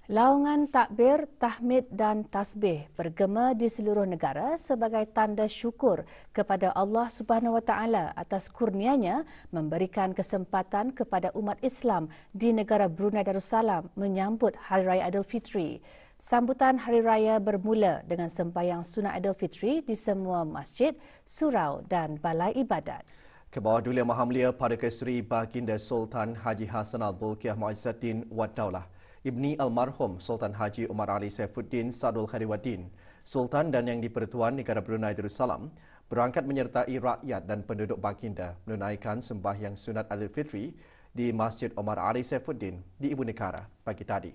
Laungan takbir, tahmid dan tasbih bergema di seluruh negara sebagai tanda syukur kepada Allah Subhanahu Wa Taala atas kurnianya memberikan kesempatan kepada umat Islam di negara Brunei Darussalam menyambut Hari Raya Aidilfitri. Sambutan Hari Raya bermula dengan sembahyang sunat Aidilfitri di semua masjid, surau dan balai ibadat. Kebawah Duli Yang Maha Mulia Paduka Seri Baginda Sultan Haji Hassan Al-Bolkiah Muizzuddin Wad Daulah, Ibni Almarhum Sultan Haji Umar Ali Saifuddin Sadul Khairuddin, Sultan dan Yang di-Pertuan Negara Brunei Darussalam berangkat menyertai rakyat dan penduduk Baginda menunaikan sembahyang sunat Aidilfitri di Masjid Umar Ali Saifuddin di Ibu Negara pagi tadi.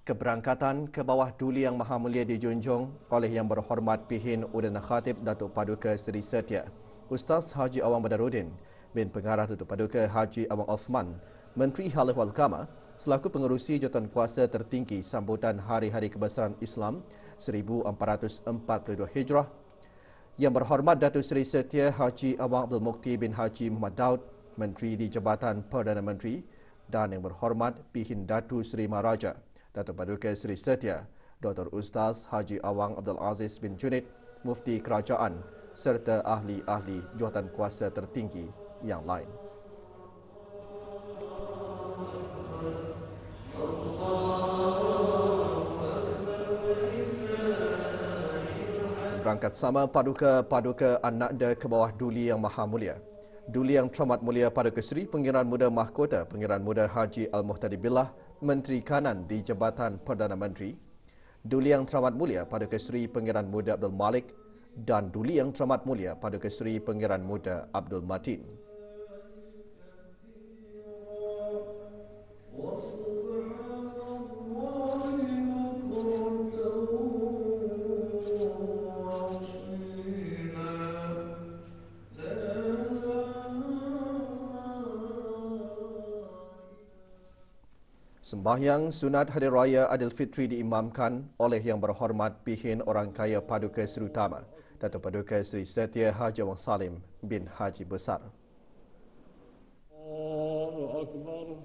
Keberangkatan ke bawah Duli Yang Maha Mulia dijunjung oleh Yang Berhormat Pihin Udana Khatib Datuk Paduka Seri Setia Ustaz Haji Awang Badaruddin bin Pengarah Datuk Paduka Haji Awang Osman, Menteri Hal Ehwal Ulama selaku pengerusi jawatan kuasa tertinggi sambutan Hari-Hari Kebesaran Islam 1442 Hijrah, Yang Berhormat Datuk Seri Setia Haji Awang Abdul Mukti bin Haji Muhammad Daud, Menteri di Jabatan Perdana Menteri, dan Yang Berhormat Pihin Datu Seri Maharaja Datuk Paduka Seri Setia Dr. Ustaz Haji Awang Abdul Aziz bin Junid, Mufti Kerajaan serta ahli-ahli jawatan kuasa tertinggi yang lain. Berangkat sama paduka An-Naqda ke bawah Duli Yang Maha Mulia. Duli Yang Teramat Mulia Paduka Seri Pengiran Muda Mahkota Pengiran Muda Haji Al-Muhtadi Billah, Menteri Kanan di Jabatan Perdana Menteri. Duli Yang Teramat Mulia Paduka Seri Pengiran Muda Abdul Malik dan Duli Yang Teramat Mulia Paduka Seri Pengiran Muda Abdul Matin. Sembahyang sunat Hari Raya Aidilfitri diimamkan oleh Yang Berhormat Pihin Orang Kaya Paduka Seri Utama, Datuk Paduka Seri Setia Haji Awang Salim bin Haji Besar. Allahu Akbar.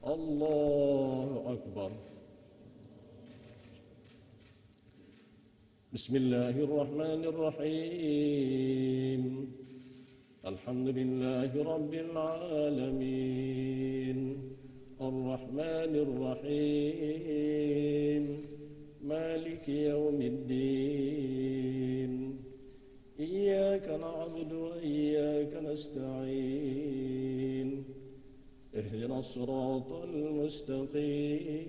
Allahu Akbar. Bismillahirrahmanirrahim. Alhamdulillahi Rabbil Alamin. Ar-Rahmanir Rahim. Maliki Yawmiddin. Iyyaka na'budu wa iyyaka nasta'in. Ihdinas siratal mustaqim.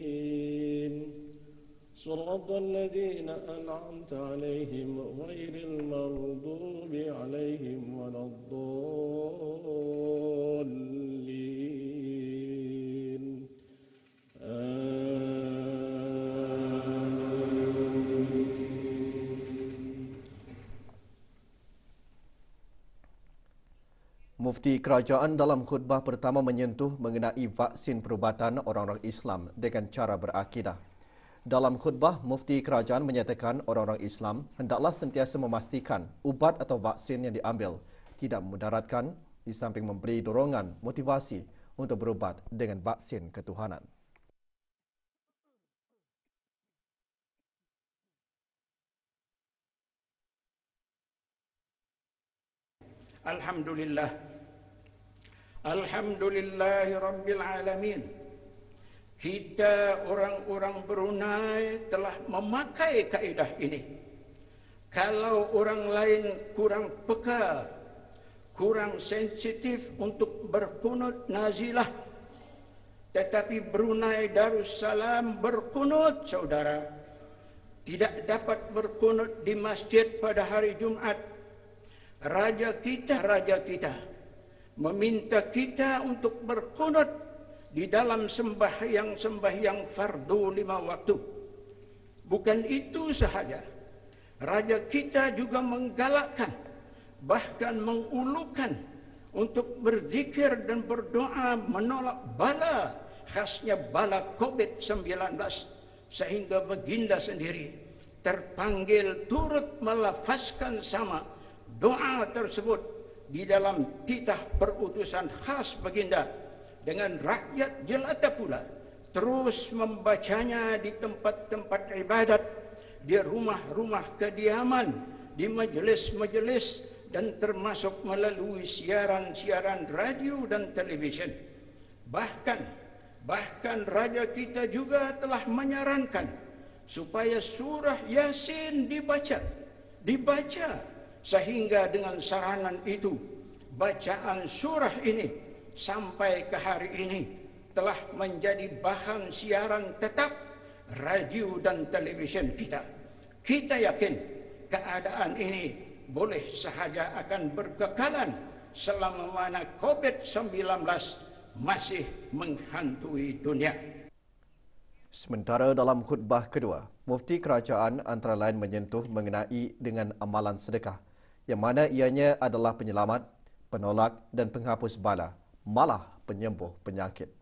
صراط الذين أنعمت عليهم غير المغضوب عليهم ولا الضالين Mufti Kerajaan dalam khutbah pertama menyentuh mengenai vaksin perubatan orang-orang Islam dengan cara berakidah. Dalam khutbah, Mufti Kerajaan menyatakan orang-orang Islam hendaklah sentiasa memastikan ubat atau vaksin yang diambil tidak memudaratkan di samping memberi dorongan motivasi untuk berubat dengan vaksin ketuhanan. Alhamdulillah. Alhamdulillahi Rabbil Alamin. Kita orang-orang Brunei telah memakai kaedah ini. Kalau orang lain kurang peka, kurang sensitif untuk berkunut nazilah, tetapi Brunei Darussalam berkunut, saudara. Tidak dapat berkunut di masjid pada hari Jumaat. Raja kita meminta kita untuk berkunut di dalam sembahyang fardu 5 waktu. Bukan itu sahaja. Raja kita juga menggalakkan, bahkan mengulukan untuk berzikir dan berdoa menolak bala, khasnya bala COVID-19. Sehingga baginda sendiri terpanggil turut melafazkan sama doa tersebut di dalam titah perutusan khas baginda dengan rakyat jelata pula terus membacanya di tempat-tempat ibadat, di rumah-rumah kediaman, di majlis-majlis, dan termasuk melalui siaran-siaran radio dan televisyen. Bahkan raja kita juga telah menyarankan supaya surah Yasin dibaca, sehingga dengan saranan itu bacaan surah ini sampai ke hari ini telah menjadi bahan siaran tetap radio dan televisyen kita. Kita yakin keadaan ini boleh sahaja akan berkekalan selama mana COVID-19 masih menghantui dunia. Sementara dalam khutbah kedua, Mufti Kerajaan antara lain menyentuh mengenai dengan amalan sedekah, yang mana ianya adalah penyelamat, penolak dan penghapus bala, malah penyembuh penyakit.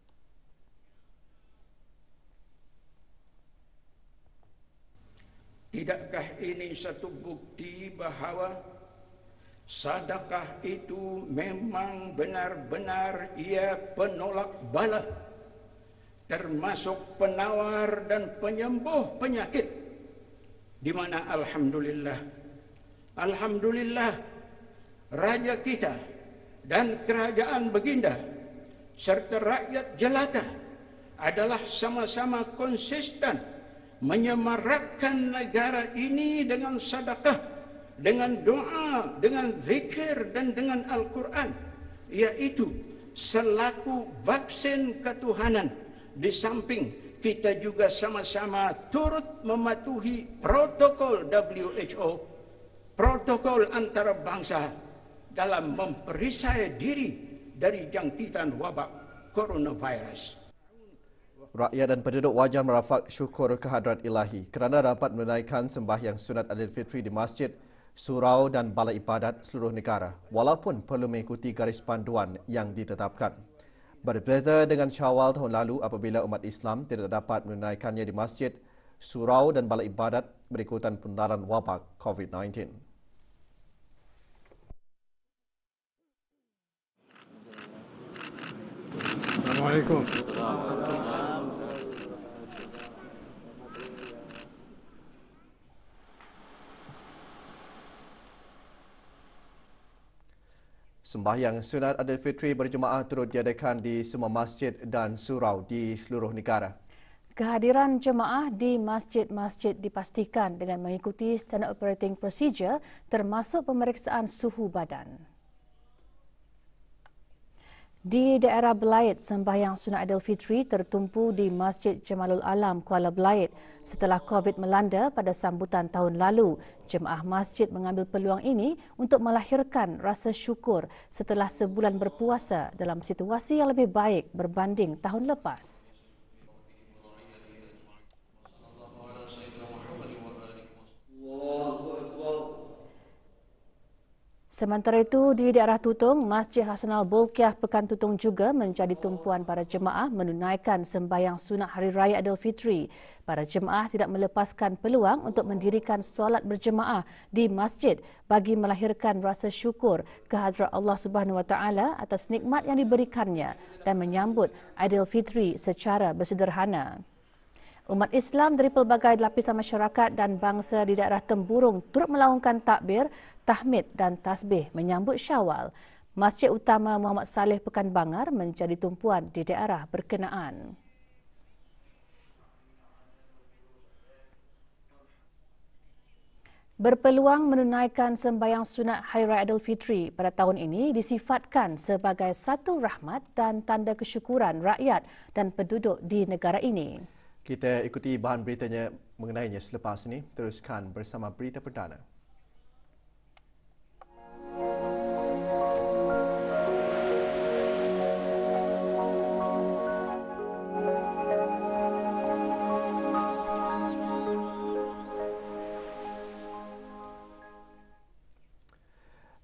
Tidakkah ini satu bukti bahawa sedekah itu memang benar-benar ia penolak bala, termasuk penawar dan penyembuh penyakit, di mana alhamdulillah raja kita dan kerajaan baginda serta rakyat jelata adalah sama-sama konsisten menyemarakkan negara ini dengan sedekah, dengan doa, dengan zikir dan dengan Al-Quran, iaitu selaku vaksin ketuhanan. Di samping kita juga sama-sama turut mematuhi protokol WHO, protokol antarabangsa dalam memperisai diri dari jangkitan wabak coronavirus. Rakyat dan penduduk wajar merafak syukur kehadrat ilahi kerana dapat menunaikan sembahyang sunat Aidilfitri di masjid, surau dan balai ibadat seluruh negara walaupun perlu mengikuti garis panduan yang ditetapkan. Berbeza dengan Syawal tahun lalu apabila umat Islam tidak dapat menunaikannya di masjid, surau dan balai ibadat berikutan penularan wabak COVID-19. Assalamualaikum. Sembahyang sunat Aidilfitri berjemaah turut diadakan di semua masjid dan surau di seluruh negara. Kehadiran jemaah di masjid-masjid dipastikan dengan mengikuti standard operating procedure termasuk pemeriksaan suhu badan. Di daerah Belait, sembahyang sunat Aidilfitri tertumpu di Masjid Jamalul Alam, Kuala Belait. Setelah COVID melanda pada sambutan tahun lalu, jemaah masjid mengambil peluang ini untuk melahirkan rasa syukur setelah sebulan berpuasa dalam situasi yang lebih baik berbanding tahun lepas. Sementara itu, di daerah Tutong, Masjid Hasanal Bolkiah Pekan Tutong juga menjadi tumpuan para jemaah menunaikan sembahyang sunat Hari Raya Aidilfitri. Para jemaah tidak melepaskan peluang untuk mendirikan solat berjemaah di masjid bagi melahirkan rasa syukur kehadrat Allah Subhanahu Wa Taala atas nikmat yang diberikannya dan menyambut Aidilfitri secara bersederhana. Umat Islam dari pelbagai lapisan masyarakat dan bangsa di daerah Temburung turut melaungkan takbir, tahmid dan tasbih menyambut Syawal. Masjid Utama Muhammad Saleh Pekan Bangar menjadi tumpuan di daerah berkenaan. Berpeluang menunaikan sembahyang sunat Hari Raya Aidilfitri pada tahun ini disifatkan sebagai satu rahmat dan tanda kesyukuran rakyat dan penduduk di negara ini. Kita ikuti bahan beritanya mengenainya selepas ini. Teruskan bersama berita perdana.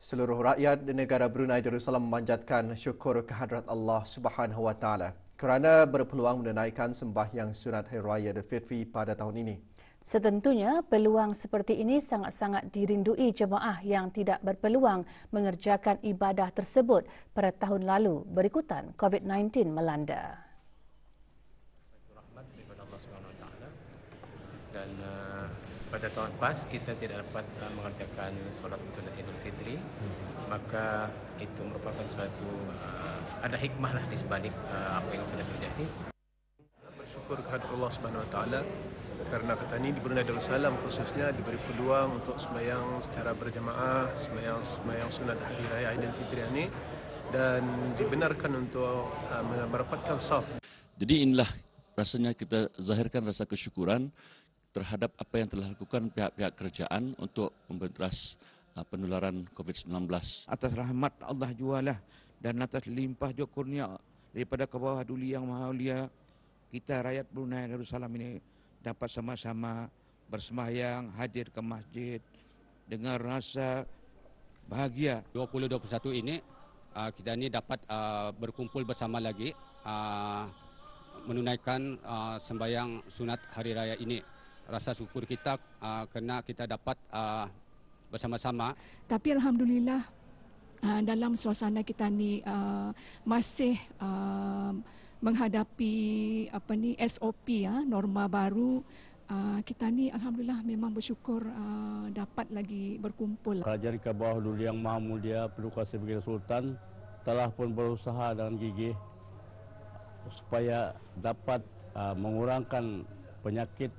Seluruh rakyat di negara Brunei Darussalam memanjatkan syukur kehadrat Allah Subhanahu Wa Taala kerana berpeluang menunaikan sembahyang sunat Hari Raya Aidilfitri pada tahun ini. Setentunya, peluang seperti ini sangat-sangat dirindui jemaah yang tidak berpeluang mengerjakan ibadah tersebut pada tahun lalu berikutan COVID-19 melanda. Rahmat daripada Allah SWT. Dan pada tahun pas kita tidak dapat mengerjakan solat Idul Fitri, maka itu merupakan suatu ada hikmah lah di sebalik apa yang sudah terjadi. Bersyukur kepada Allah Subhanahu Wa Taala kerana kita ini di Brunei Darussalam khususnya diberi peluang untuk sembahyang secara berjamaah, sembahyang sunat hari raya Aidil Fitri ini, dan dibenarkan untuk merapatkan saf. Jadi inilah rasanya kita zahirkan rasa kesyukuran terhadap apa yang telah dilakukan pihak-pihak kerajaan untuk membenteras penularan COVID-19. Atas rahmat Allah jualah dan atas limpah juga kurnia daripada ke-Bawah Duli Yang Maha Mulia, kita rakyat Brunei Darussalam ini dapat sama-sama bersembahyang, hadir ke masjid dengan rasa bahagia. 2021 ini kita ini dapat berkumpul bersama lagi menunaikan sembahyang sunat hari raya ini. Rasa syukur kita kerana kita dapat bersama-sama. Tapi alhamdulillah dalam suasana kita ni masih menghadapi SOP norma baru, kita ni alhamdulillah memang bersyukur dapat lagi berkumpul. Kerajaan ke-Bawah Duli Yang Maha Mulia Perlu Kuasa Baginda Sultan telah pun berusaha dengan gigih supaya dapat mengurangkan penyakit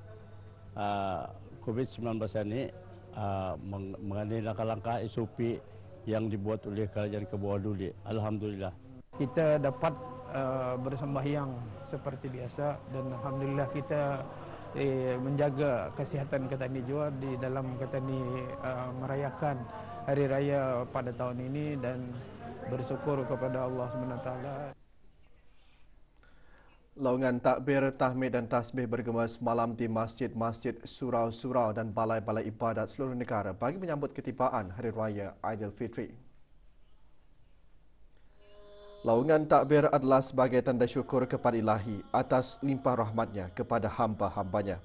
COVID-19 ini mengenai langkah-langkah SOP yang dibuat oleh Kerajaan ke-Bawah Duli. Alhamdulillah. Kita dapat bersembahyang seperti biasa dan alhamdulillah kita menjaga kesihatan kita ni juga di dalam kita ni merayakan hari raya pada tahun ini dan bersyukur kepada Allah SWT. Laungan takbir, tahmid dan tasbih bergema semalam di masjid-masjid, surau-surau dan balai-balai ibadat seluruh negara bagi menyambut ketibaan Hari Raya Aidilfitri. Laungan takbir adalah sebagai tanda syukur kepada Ilahi atas limpah rahmatnya kepada hamba-hambanya.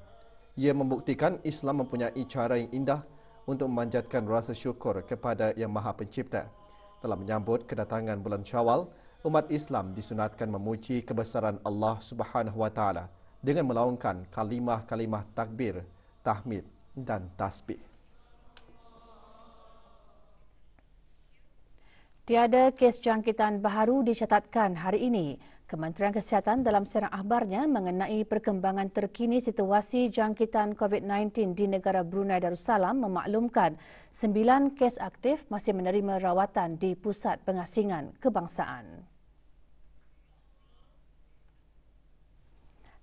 Ia membuktikan Islam mempunyai cara yang indah untuk memanjatkan rasa syukur kepada Yang Maha Pencipta. Dalam menyambut kedatangan bulan Syawal, umat Islam disunatkan memuji kebesaran Allah Subhanahu Wa Taala dengan melaungkan kalimah-kalimah takbir, tahmid dan tasbih. Tiada kes jangkitan baharu dicatatkan hari ini. Kementerian Kesihatan dalam siaran akhbarnya mengenai perkembangan terkini situasi jangkitan COVID-19 di negara Brunei Darussalam memaklumkan 9 kes aktif masih menerima rawatan di Pusat Pengasingan Kebangsaan.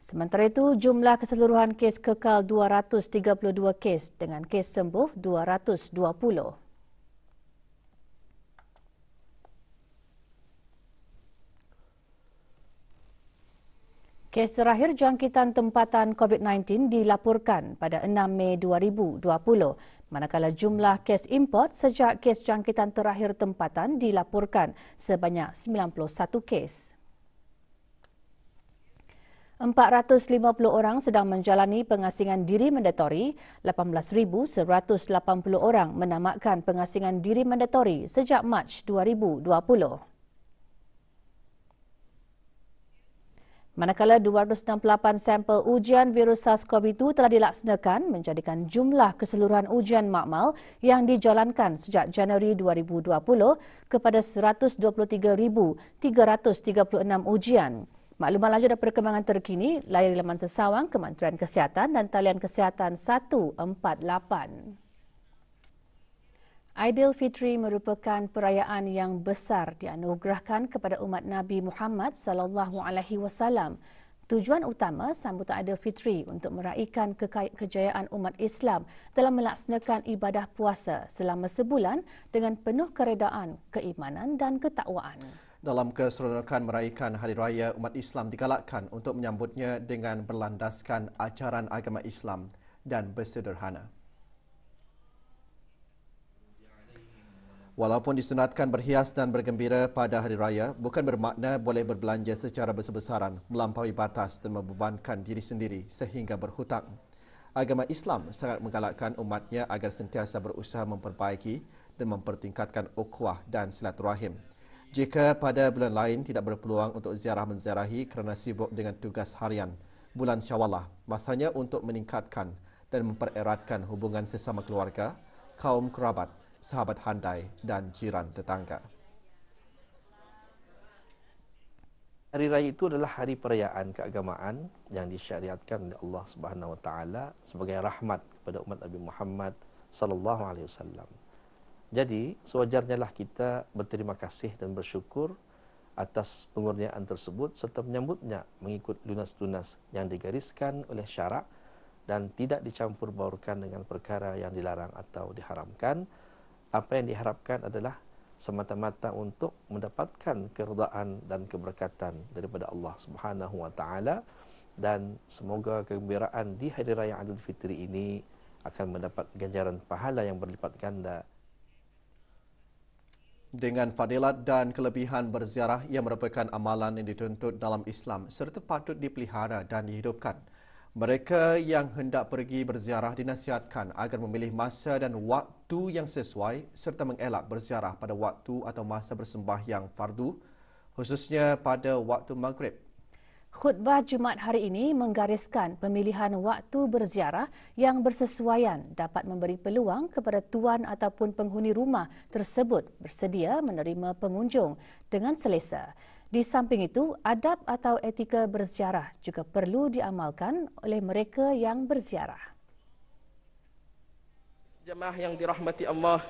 Sementara itu, jumlah keseluruhan kes kekal 232 kes dengan kes sembuh 220. Kes terakhir jangkitan tempatan COVID-19 dilaporkan pada 6 Mei 2020, manakala jumlah kes import sejak kes jangkitan terakhir tempatan dilaporkan sebanyak 91 kes. 450 orang sedang menjalani pengasingan diri mandatori, 18,180 orang menamatkan pengasingan diri mandatori sejak Mac 2020. Manakala 268 sampel ujian virus SARS-CoV-2 telah dilaksanakan menjadikan jumlah keseluruhan ujian makmal yang dijalankan sejak Januari 2020 kepada 123,336 ujian. Maklumat lanjut dan perkembangan terkini layari laman sesawang Kementerian Kesihatan dan talian Kesihatan 148. Aidilfitri merupakan perayaan yang besar dianugerahkan kepada umat Nabi Muhammad sallallahu alaihi wasallam. Tujuan utama sambutan Aidilfitri untuk meraihkan kejayaan umat Islam dalam melaksanakan ibadah puasa selama sebulan dengan penuh keredaan, keimanan dan ketakwaan. Dalam keseronokan meraihkan Hari Raya, umat Islam digalakkan untuk menyambutnya dengan berlandaskan ajaran agama Islam dan bersederhana. Walaupun disunatkan berhias dan bergembira pada Hari Raya, bukan bermakna boleh berbelanja secara besar-besaran, melampaui batas dan membebankan diri sendiri sehingga berhutang. Agama Islam sangat menggalakkan umatnya agar sentiasa berusaha memperbaiki dan mempertingkatkan ukhuwah dan silaturahim. Jika pada bulan lain tidak berpeluang untuk ziarah menziarahi kerana sibuk dengan tugas harian, bulan Syawal masanya untuk meningkatkan dan mempereratkan hubungan sesama keluarga, kaum kerabat, sahabat handai dan jiran tetangga. Hari raya itu adalah hari perayaan keagamaan yang disyariatkan oleh Allah Subhanahu Wa Taala sebagai rahmat kepada umat Nabi Muhammad sallallahu alaihi wasallam. Jadi, sewajarnya lah kita berterima kasih dan bersyukur atas pengurniaan tersebut serta menyambutnya mengikut lunas-lunas yang digariskan oleh syarak dan tidak dicampur baurkan dengan perkara yang dilarang atau diharamkan. Apa yang diharapkan adalah semata-mata untuk mendapatkan keridaan dan keberkatan daripada Allah Subhanahu Wa Taala, dan semoga kegembiraan di Hari Raya Aidil Fitri ini akan mendapat ganjaran pahala yang berlipat ganda. Dengan fadilat dan kelebihan berziarah yang merupakan amalan yang dituntut dalam Islam serta patut dipelihara dan dihidupkan, mereka yang hendak pergi berziarah dinasihatkan agar memilih masa dan waktu yang sesuai serta mengelak berziarah pada waktu atau masa bersembahyang fardu, khususnya pada waktu maghrib. Khutbah Jumaat hari ini menggariskan pemilihan waktu berziarah yang bersesuaian dapat memberi peluang kepada tuan ataupun penghuni rumah tersebut bersedia menerima pengunjung dengan selesa. Di samping itu, adab atau etika berziarah juga perlu diamalkan oleh mereka yang berziarah. Jemaah yang dirahmati Allah,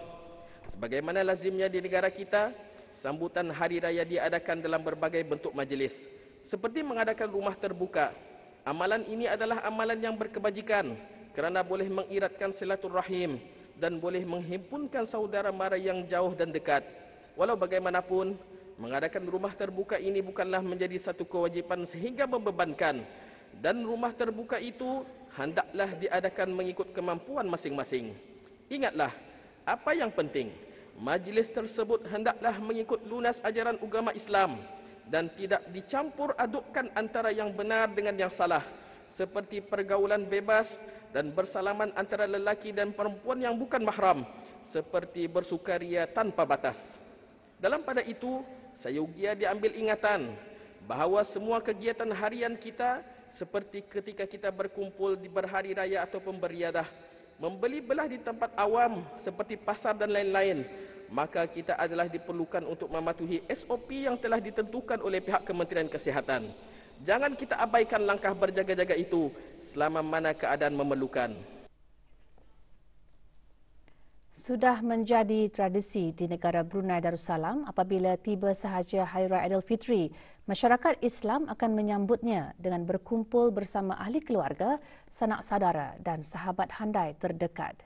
sebagaimana lazimnya di negara kita, sambutan hari raya diadakan dalam berbagai bentuk majlis, seperti mengadakan rumah terbuka. Amalan ini adalah amalan yang berkebajikan kerana boleh mengiratkan silaturahim dan boleh menghimpunkan saudara mara yang jauh dan dekat. Walau bagaimanapun, mengadakan rumah terbuka ini bukanlah menjadi satu kewajipan sehingga membebankan, dan rumah terbuka itu hendaklah diadakan mengikut kemampuan masing-masing. Ingatlah, apa yang penting, majlis tersebut hendaklah mengikut lunas ajaran agama Islam dan tidak dicampur adukkan antara yang benar dengan yang salah, seperti pergaulan bebas dan bersalaman antara lelaki dan perempuan yang bukan mahram, seperti bersukaria tanpa batas. Dalam pada itu, sayugia diambil ingatan bahawa semua kegiatan harian kita, seperti ketika kita berkumpul di berhari raya ataupun beriadah, membeli belah di tempat awam seperti pasar dan lain-lain, maka kita adalah diperlukan untuk mematuhi SOP yang telah ditentukan oleh pihak Kementerian Kesihatan. Jangan kita abaikan langkah berjaga-jaga itu selama mana keadaan memerlukan. Sudah menjadi tradisi di negara Brunei Darussalam apabila tiba sahaja Hari Raya Aidilfitri, masyarakat Islam akan menyambutnya dengan berkumpul bersama ahli keluarga, sanak saudara dan sahabat handai terdekat.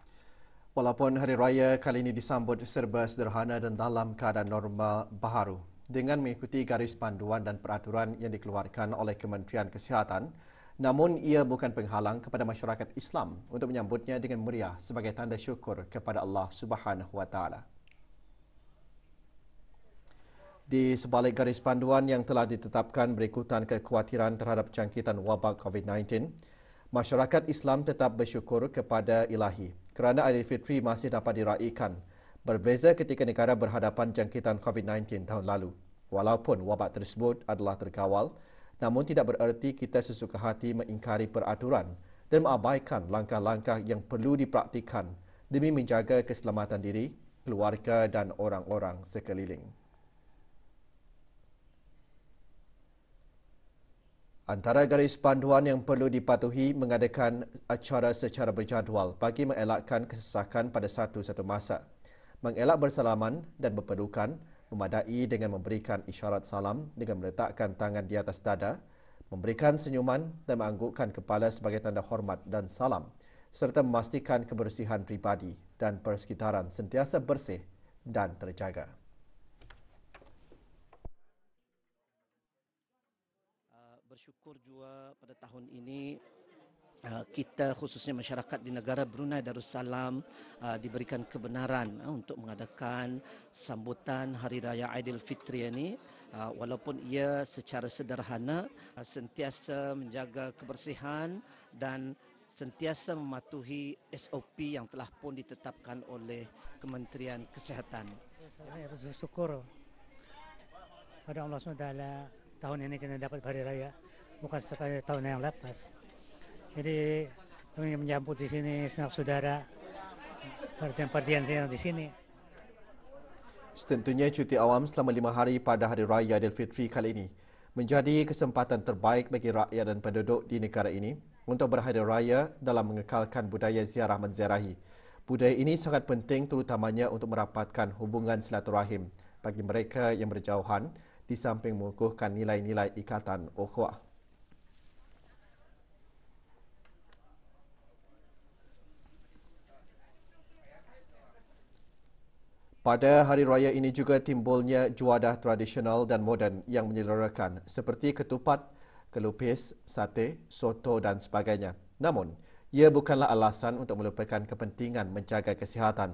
Walaupun Hari Raya kali ini disambut serba sederhana dan dalam keadaan normal baharu, dengan mengikuti garis panduan dan peraturan yang dikeluarkan oleh Kementerian Kesihatan, namun ia bukan penghalang kepada masyarakat Islam untuk menyambutnya dengan meriah sebagai tanda syukur kepada Allah Subhanahu Wa Taala. Di sebalik garis panduan yang telah ditetapkan berikutan kekhawatiran terhadap jangkitan wabak COVID-19, masyarakat Islam tetap bersyukur kepada Ilahi kerana Aidilfitri masih dapat diraikan, berbeza ketika negara berhadapan jangkitan COVID-19 tahun lalu. Walaupun wabak tersebut adalah terkawal, namun tidak bererti kita sesuka hati mengingkari peraturan dan mengabaikan langkah-langkah yang perlu dipraktikkan demi menjaga keselamatan diri, keluarga dan orang-orang sekeliling. Antara garis panduan yang perlu dipatuhi mengadakan acara secara berjadual bagi mengelakkan kesesakan pada satu-satu masa, mengelak bersalaman dan berpelukan, memadai dengan memberikan isyarat salam dengan meletakkan tangan di atas dada, memberikan senyuman dan menganggukkan kepala sebagai tanda hormat dan salam, serta memastikan kebersihan pribadi dan persekitaran sentiasa bersih dan terjaga. Bersyukur juga pada tahun ini kita khususnya masyarakat di negara Brunei Darussalam diberikan kebenaran untuk mengadakan sambutan Hari Raya Aidilfitri ini, walaupun ia secara sederhana, sentiasa menjaga kebersihan dan sentiasa mematuhi SOP yang telah pun ditetapkan oleh Kementerian Kesihatan. Saya bersyukur pada Allah SWT tahun ini kita dapat hari raya, bukan seperti tahun yang lepas. Jadi kami menyambut di sini sanak saudara, perhatian di sini. Tentunya cuti awam selama 5 hari pada Hari Raya Aidilfitri kali ini menjadi kesempatan terbaik bagi rakyat dan penduduk di negara ini untuk berhari raya dalam mengekalkan budaya ziarah menziarahi. Budaya ini sangat penting terutamanya untuk merapatkan hubungan silaturahim bagi mereka yang berjauhan di samping mengukuhkan nilai-nilai ikatan ukhuwah. Pada hari raya ini juga timbulnya juadah tradisional dan moden yang menyelerakan seperti ketupat, kelupis, sate, soto dan sebagainya. Namun, ia bukanlah alasan untuk melupakan kepentingan menjaga kesihatan.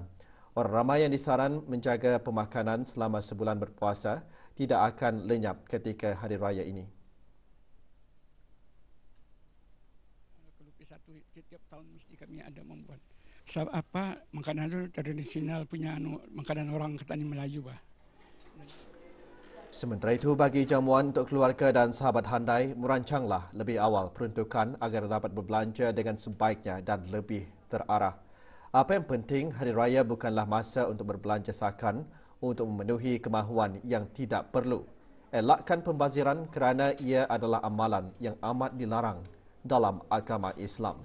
Orang ramai yang disaran menjaga pemakanan selama sebulan berpuasa tidak akan lenyap ketika hari raya ini. Kelupis satu setiap tahun mesti kami ada membuat. Sebab apa, makanan itu tradisional punya makanan orang Ketani Melayu bah. Sementara itu, bagi jamuan untuk keluarga dan sahabat handai, merancanglah lebih awal peruntukan agar dapat berbelanja dengan sebaiknya dan lebih terarah. Apa yang penting, hari raya bukanlah masa untuk berbelanja sakan untuk memenuhi kemahuan yang tidak perlu. Elakkan pembaziran kerana ia adalah amalan yang amat dilarang dalam agama Islam.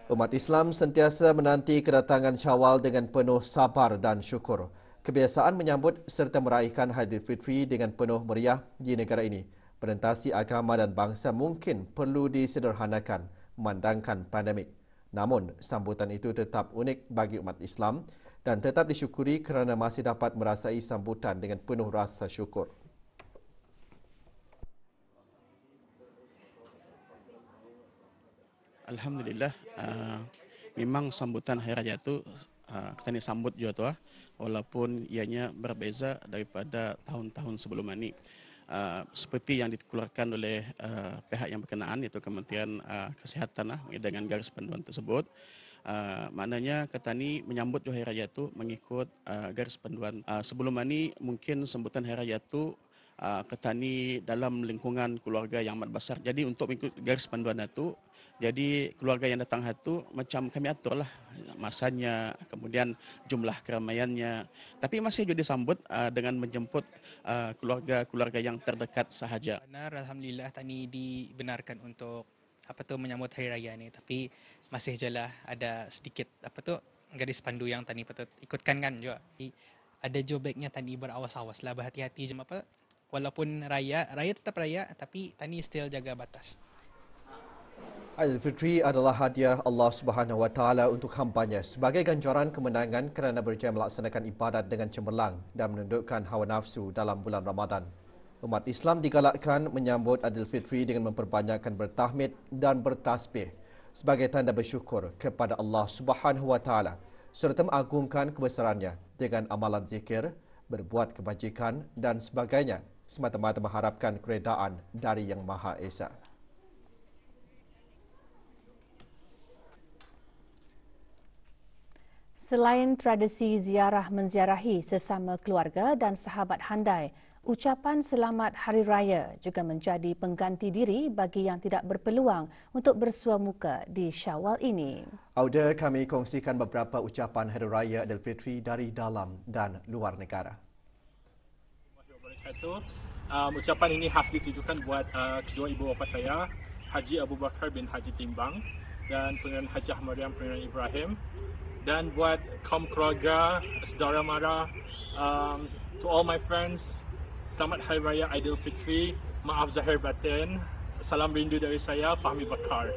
Umat Islam sentiasa menanti kedatangan Syawal dengan penuh sabar dan syukur. Kebiasaan menyambut serta meraihkan Aidilfitri dengan penuh meriah di negara ini, orientasi agama dan bangsa mungkin perlu disederhanakan memandangkan pandemik. Namun, sambutan itu tetap unik bagi umat Islam dan tetap disyukuri kerana masih dapat merasai sambutan dengan penuh rasa syukur. Alhamdulillah, memang sambutan Hari Raya itu kita ni sambut juga tu, walaupun ianya berbeza daripada tahun-tahun sebelum ini. Seperti yang dikeluarkan oleh pihak yang berkenaan, iaitu Kementerian Kesihatan dengan garis panduan tersebut. Maknanya Ketani menyambut Hari Raya itu mengikut garis panduan. Sebelum ini mungkin sambutan Hari Raya itu Ketani dalam lingkungan keluarga yang amat besar. Jadi untuk mengikut garis panduan itu, jadi keluarga yang datang itu macam kami aturlah masanya, kemudian jumlah keramaiannya. Tapi masih juga disambut dengan menjemput keluarga-keluarga yang terdekat sahaja. Benar, alhamdulillah Tani dibenarkan untuk menyambut hari raya ini. Tapi masih jelah ada sedikit garis pandu yang Tani patut ikutkan kan juga. Ada juga baiknya Tani berawas-awaslah, berhati-hati je walaupun raya tetap raya, tapi Tani still jaga batas. Aidilfitri adalah hadiah Allah Subhanahu Wa Taala untuk hamba-Nya sebagai ganjaran kemenangan kerana berjaya melaksanakan ibadat dengan cemerlang dan menundukkan hawa nafsu dalam bulan Ramadan. Umat Islam digalakkan menyambut Aidilfitri dengan memperbanyakkan bertahmid dan bertasbih sebagai tanda bersyukur kepada Allah Subhanahu Wa Taala serta mengagungkan kebesarannya dengan amalan zikir, berbuat kebajikan dan sebagainya semata-mata mengharapkan keredaan dari Yang Maha Esa. Selain tradisi ziarah menziarahi sesama keluarga dan sahabat handai, ucapan selamat Hari Raya juga menjadi pengganti diri bagi yang tidak berpeluang untuk bersua muka di Syawal ini. Auda, kami kongsikan beberapa ucapan Hari Raya Aidilfitri dari dalam dan luar negara. Ucapan ini khas ditujukan buat kedua ibu bapa saya, Haji Abu Bakar bin Haji Timbang dan Pengeran Haji Ahmadian Pengeran Ibrahim. Dan buat kaum keluarga, saudara mara, to all my friends, selamat Hari Raya Aidilfitri, maaf zahir batin, salam rindu dari saya, Fahmi Bakar.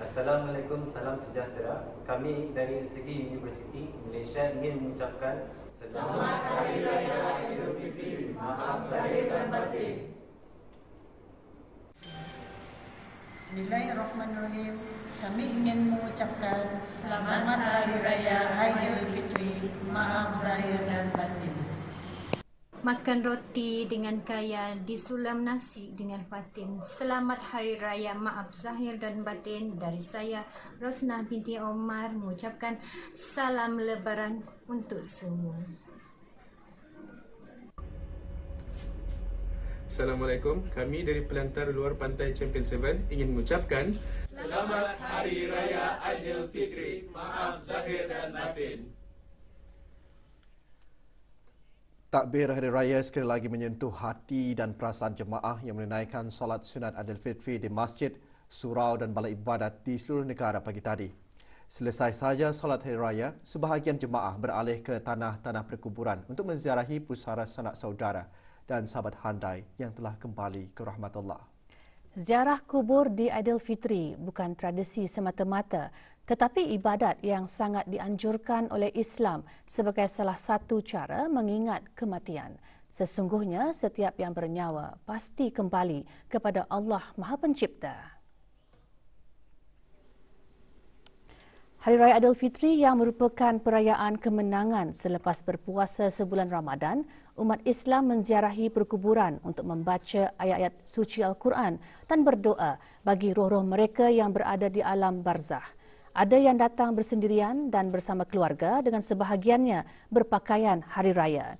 Assalamualaikum, salam sejahtera. Kami dari segi Universiti Malaysia ingin mengucapkan Selamat Hari Raya Aidilfitri, maaf zahir dan batin. Bismillahirrahmanirrahim. Kami ingin mengucapkan Selamat Hari Raya Aidilfitri, maaf zahir dan batin. Makan roti dengan kaya, disulam nasi dengan fatin. Selamat Hari Raya, maaf zahir dan batin. Dari saya, Rosnah binti Omar, mengucapkan salam lebaran untuk semua. Assalamualaikum, kami dari Pelantar Luar Pantai Champion 7 ingin mengucapkan Selamat Hari Raya Aidilfitri, maaf zahir dan batin. Takbir Hari Raya sekali lagi menyentuh hati dan perasaan jemaah yang menunaikan solat sunat Aidilfitri di masjid, surau dan balai ibadat di seluruh negara pagi tadi. Selesai saja solat Hari Raya, sebahagian jemaah beralih ke tanah-tanah perkuburan untuk menziarahi pusara sanak saudara dan sahabat handai yang telah kembali ke rahmat Allah. Ziarah kubur di Aidilfitri bukan tradisi semata-mata, tetapi ibadat yang sangat dianjurkan oleh Islam sebagai salah satu cara mengingat kematian. Sesungguhnya setiap yang bernyawa pasti kembali kepada Allah Maha Pencipta. Hari Raya Aidilfitri yang merupakan perayaan kemenangan selepas berpuasa sebulan Ramadan, umat Islam menziarahi perkuburan untuk membaca ayat-ayat suci Al-Quran dan berdoa bagi roh-roh mereka yang berada di alam barzah. Ada yang datang bersendirian dan bersama keluarga dengan sebahagiannya berpakaian hari raya.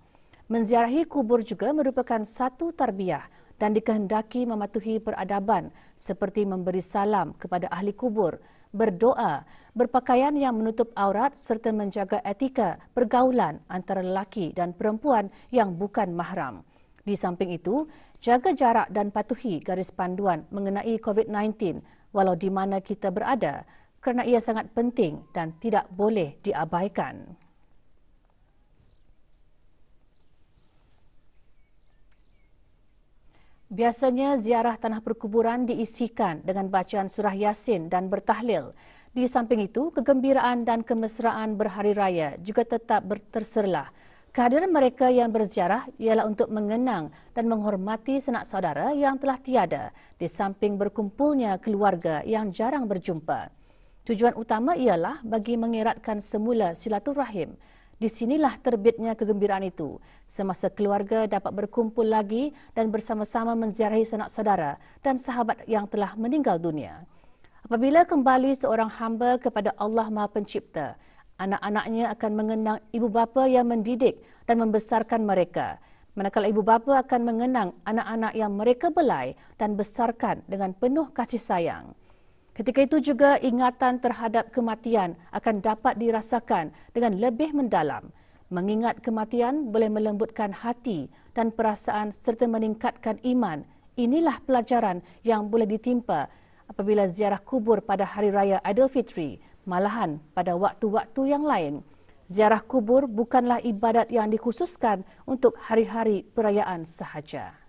Menziarahi kubur juga merupakan satu tarbiyah dan dikehendaki mematuhi peradaban seperti memberi salam kepada ahli kubur, berdoa, berpakaian yang menutup aurat serta menjaga etika pergaulan antara lelaki dan perempuan yang bukan mahram. Di samping itu, jaga jarak dan patuhi garis panduan mengenai COVID-19 walau di mana kita berada kerana ia sangat penting dan tidak boleh diabaikan. Biasanya ziarah tanah perkuburan diisikan dengan bacaan surah Yasin dan bertahlil. Di samping itu, kegembiraan dan kemesraan berhari raya juga tetap terserlah. Kehadiran mereka yang berziarah ialah untuk mengenang dan menghormati sanak saudara yang telah tiada, di samping berkumpulnya keluarga yang jarang berjumpa. Tujuan utama ialah bagi mengeratkan semula silaturahim. Di sinilah terbitnya kegembiraan itu, semasa keluarga dapat berkumpul lagi dan bersama-sama menziarahi sanak saudara dan sahabat yang telah meninggal dunia. Apabila kembali seorang hamba kepada Allah Maha Pencipta, anak-anaknya akan mengenang ibu bapa yang mendidik dan membesarkan mereka, manakala ibu bapa akan mengenang anak-anak yang mereka belai dan besarkan dengan penuh kasih sayang. Ketika itu juga ingatan terhadap kematian akan dapat dirasakan dengan lebih mendalam. Mengingat kematian boleh melembutkan hati dan perasaan serta meningkatkan iman. Inilah pelajaran yang boleh ditimpa apabila ziarah kubur pada Hari Raya Aidilfitri, malahan pada waktu-waktu yang lain. Ziarah kubur bukanlah ibadat yang dikhususkan untuk hari-hari perayaan sahaja.